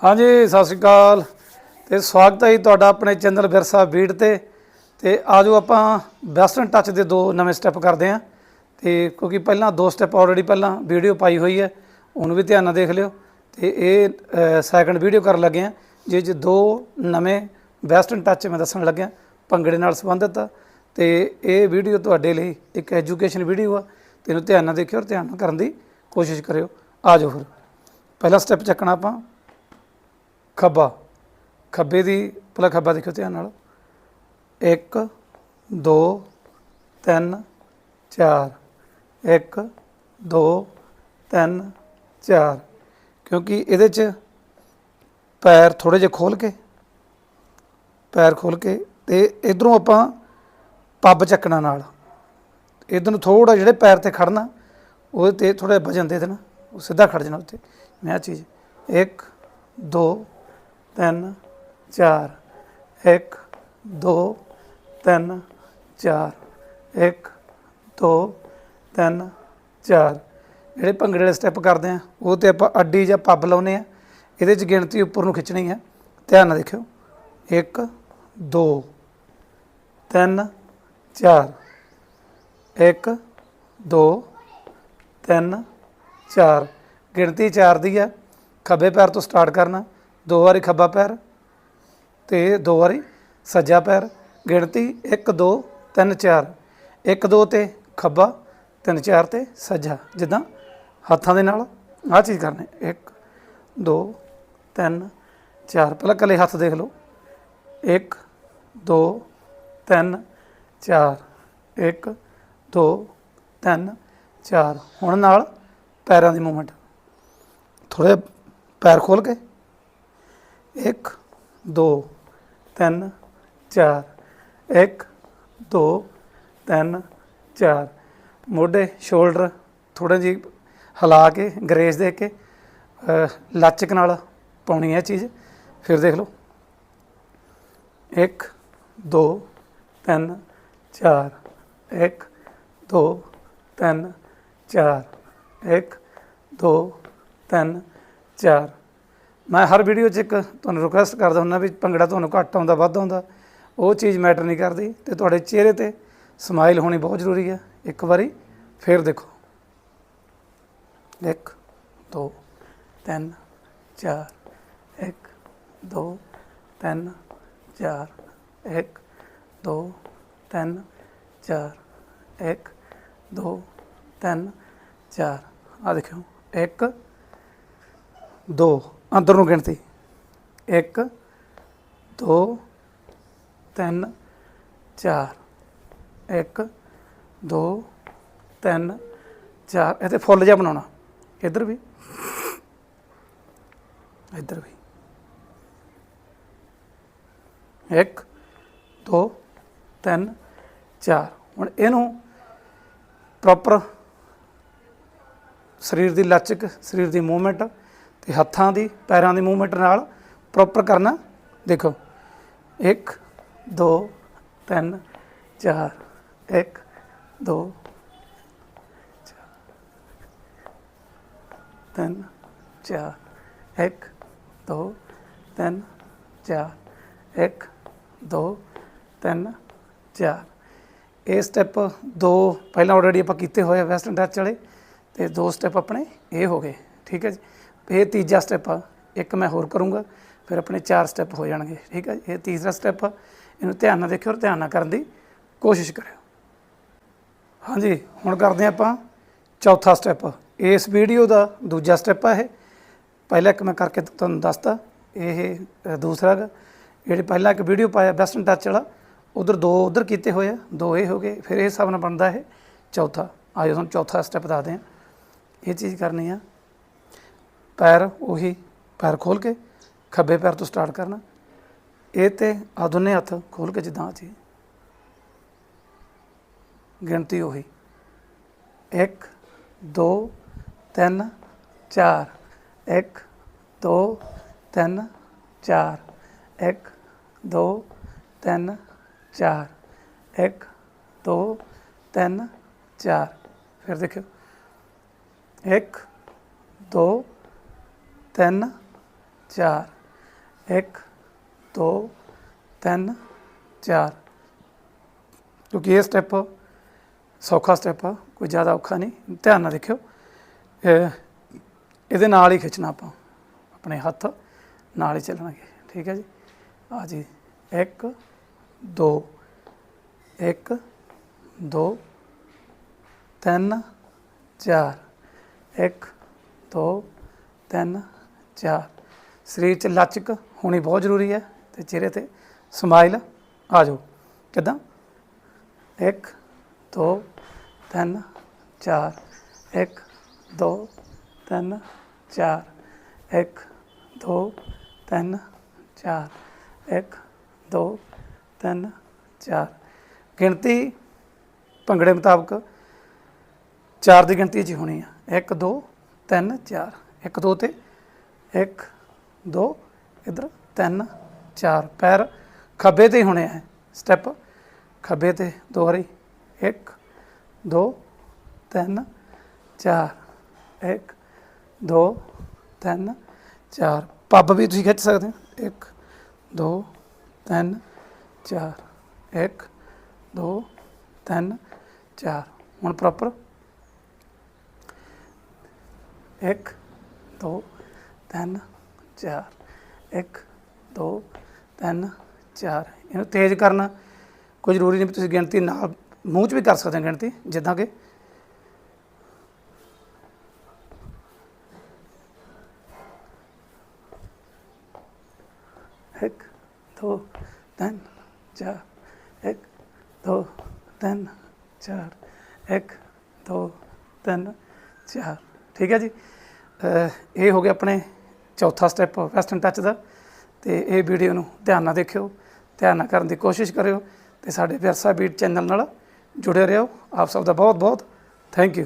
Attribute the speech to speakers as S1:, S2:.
S1: हाँ जी सत श्री अकाल तो स्वागत है जी तुहाडा अपने चैनल विरसा बीट ते आजो आपां वैसटर्न टच के दो नवे स्टैप करते हैं तो क्योंकि पहला दो स्टैप ऑलरेडी पहला वीडियो पाई हुई है उन्होंने भी ध्यान नाल देख लियो तो ये सैकंड वीडियो कर लगे हैं जिस दो नवे वैसटर्न टच मैं दसन लग्या भंगड़े नाल संबंधित तो ये वीडियो तुहाडे लई एक एजुकेशन वीडियो आ तो इहनूं ध्यान नाल देखियो और ध्यान नाल करन दी कोशिश करियो। आ जाओ फिर पहला स्टैप चकना आपां खब्बा खब्बे दी पहला खब्बा देखियो ध्यान नाल एक दो तीन चार एक दो तीन चार क्योंकि ये पैर थोड़े जे खोल के पैर खोल के तो इधरों आपां पब चकना नाल इधर थोड़ा जिहड़े पैर ते खड़ना वो ते थोड़ा वजन दे देना वो सीधा खड़ जाना उत्ते मैं चीज़ एक दो तीन चार एक दो तीन चार एक दो तीन चार जिहड़े भंगड़े वाले स्टैप करते हैं वो तो आप अड्डी या पब लाने हैं ये गिणती उपर नूं खिंचनी है। ध्यान नाल देखियो एक दो तीन चार एक दो तीन चार गिणती चार दी है। खब्बे पैर तो स्टार्ट करना दो बारी खब्बा पैर तो दो बारी सज्जा पैर गिणती एक दो तीन चार एक दो ते खब्बा तीन चार ते सज्जा जिद्दां हत्थां दे नाल आ चीज़ करनी एक दो तीन चार पहले कले हत्थ देख लो एक दो तीन चार एक दो तीन चार हुण नाल पैरां दी मूवमेंट थोड़े पैर खोल के एक दो तीन चार एक दो तीन चार मोढे शोल्डर थोड़े जी हिला के ग्रेस दे के लचक नाल पाउणी है चीज़। फिर देख लो एक दो तीन चार एक दो तीन चार एक दो तीन चार। मैं हर वीडियो एक तुहानूं रिक्वेस्ट करदा हुंदा भी भंगड़ा तुहानूं घट आउंदा वध आउंदा वो चीज़ मैटर नहीं करती तो तुहाडे चेहरे ते समाइल होनी बहुत जरूरी है। एक बारी फिर देखो एक दो तीन चार एक दो तीन चार एक दो तीन चार एक दो तीन चार। आ देखियो एक दो अंदर नूं गिणती एक दो तीन चार एक दो तीन चार। ये फुल जिहा बनाउणा इधर भी एक दो तीन चार। हुण इहनूं प्रॉपर शरीर की लचक शरीर की मूवमेंट तो हत्थां की पैरों की मूवमेंट नाल प्रॉपर करना। देखो एक दो तीन चार एक दो तीन चार एक दो तीन चार एक दो तीन चार। ये स्टैप दो पहला ऑलरेडी आप किए हुए वैसटर्न टच वाले तो दो स्टैप अपने ये हो गए। ठीक है जी ये तीजा स्टैप आ एक मैं होर करूँगा फिर अपने चार स्टैप हो जाएंगे। ठीक है ये तीसरा स्टैप आ इनू ध्यान नाल देखियो और ध्यान नाल करन दी कोशिश करियो। हाँ जी हुण करदे आपां चौथा स्टैप। इस वीडियो का दूजा स्टैप है पहला एक मैं करके तुहानूं दसता ये दूसरा गा जिहड़ी पहला एक वीडियो पाया वैसटर्न टच वाला उधर दो उधर किए हुए दो ये हो गए फिर इस हिसाब नाल बनता है चौथा। आज तुहानूं चौथा स्टैप दसदे हैं ये चीज़ करनी है। पैर उही पैर खोल के खब्बे पैर तो स्टार्ट करना ये तो आ दोने हत्थ खोल के जिद्दां चीज़ गिणती उही एक दो तीन चार एक दो तीन चार एक दो तीन चार एक दो तीन चार। फिर देखियो एक दो तीन चार 1 2 3 4 क्योंकि ये स्टैप सौखा स्टैप आ, कोई ज़्यादा औखा नहीं। ध्यान नाल देखियो, ਇਹਦੇ ਨਾਲ ਹੀ खिंचना ਆਪਾਂ, अपने हत्थ नाल ही ਚੱਲਣਗੇ। ठीक है जी, आ जी 1 2 1 2 3 4 1 2 3 4। ਸਰੀਰ 'ਚ ਲਚਕ ਹੋਣੀ ਬਹੁਤ ਜ਼ਰੂਰੀ ਹੈ ਤੇ ਚਿਹਰੇ 'ਤੇ ਸਮਾਈਲ ਆ ਜਾਓ। ਕਿੱਦਾਂ 1 2 3 4 1 2 3 4 1 2 3 4 1 2 3 4। ਗਿਣਤੀ ਭੰਗੜੇ ਮੁਤਾਬਕ 4 ਦੀ ਗਿਣਤੀ 'ਚ ਹੋਣੀ ਆ। 1 2 3 4 1 2 ਤੇ 1 2 ਇੱਧਰ 3 4। ਪੈਰ ਖੱਬੇ 'ਤੇ ਹੀ ਹੋਣੇ ਆ ਸਟੈਪ, ਖੱਬੇ 'ਤੇ 2 ਵਾਰੀ 1 2 3 4 1 2 3 4। ਪੱਬ ਵੀ ਤੁਸੀਂ ਖਿੱਚ ਸਕਦੇ ਹੋ 1 2 3 4 1 2 3 4। ਹੁਣ ਪ੍ਰੋਪਰ 1 2 3 4 1 2 3 4। ਇਹਨੂੰ ਤੇਜ਼ ਕਰਨਾ ਕੋਈ ਜ਼ਰੂਰੀ ਨਹੀਂ, ਤੁਸੀਂ ਗਿਣਤੀ ਨਾਲ ਮੂੰਹ 'ਚ ਵੀ ਕਰ ਸਕਦੇ ਹੋ ਗਿਣਤੀ, ਜਿੱਦਾਂ ਕਿ 1 2 3 4 1 2 3 4 1 2 3 4। ਠੀਕ ਹੈ ਜੀ, ਇਹ ਹੋ ਗਿਆ ਆਪਣੇ ਚੌਥਾ ਸਟੈਪ ਵੈਸਟਰਨ ਟੱਚ ਦਾ। ਤੇ ਇਹ ਵੀਡੀਓ ਨੂੰ ਧਿਆਨ ਨਾਲ ਦੇਖਿਓ, ਧਿਆਨ ਨਾਲ ਕਰਨ ਦੀ ਕੋਸ਼ਿਸ਼ ਕਰਿਓ ਤੇ ਸਾਡੇ ਵਿਰਸਾ ਬੀਟ ਚੈਨਲ ਨਾਲ ਜੁੜੇ ਰਹੋ। ਆਪ ਸਭ ਦਾ ਬਹੁਤ ਬਹੁਤ ਥੈਂਕ ਯੂ।